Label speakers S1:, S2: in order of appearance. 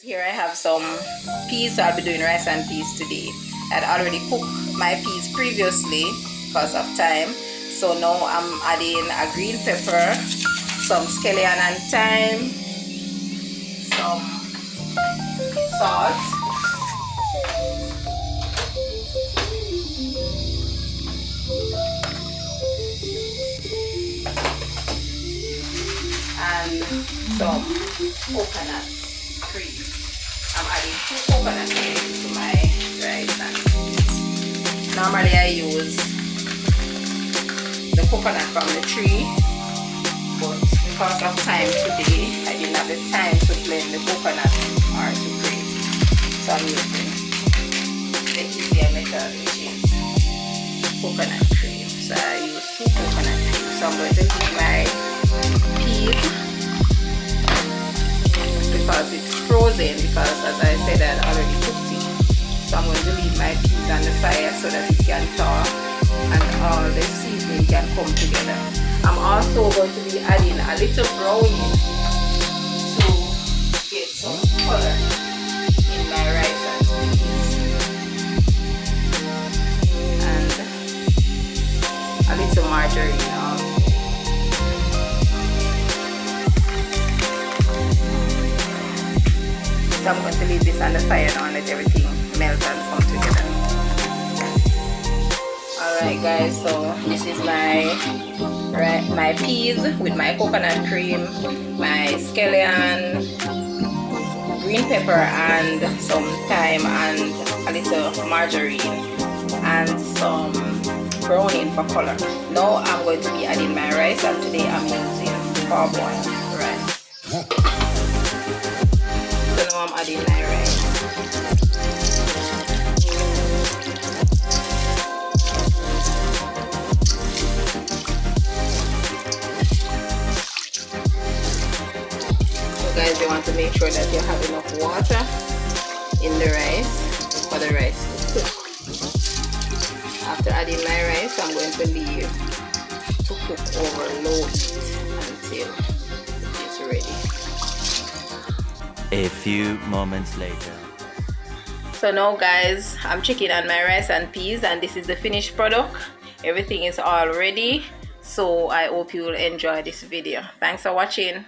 S1: Here I have some peas. I'll be doing rice and peas today. I'd already cooked my peas previously because of time. So now I'm adding a green pepper, some scallion and thyme, some salt, and some coconut cream. I'm adding 2 coconut creams to my rice and peas. Normally I use the coconut from the tree, but because of time today, I didn't have the time to blend the coconut or to grate. So I'm using the easier method, which is coconut cream. So I use 2 coconut creams. So I'm going to leave my peas because it's frozen, because as I said I already cooked it. So I'm going to leave my peas on the fire so that it can thaw and all the seasoning can come together. I'm also going to be adding a little browning to get some color in my rice and peas, and a little margarine also. So I'm going to leave this on the fire now and let everything melt and come together. Alright guys, so this is my peas with my coconut cream, my scallion, green pepper and some thyme and a little margarine and some browning for color. Now I'm going to be adding my rice, and today I'm using parboiled rice. So now I'm adding my rice. So guys, you want to make sure that you have enough water in the rice for the rice to cook. After adding my rice, I'm going to leave to cook over low heat until it is ready.
S2: A few moments later.
S1: So now guys, I'm checking on my rice and peas, and this is the finished product. Everything is all ready. So I hope you will enjoy this video. Thanks for watching.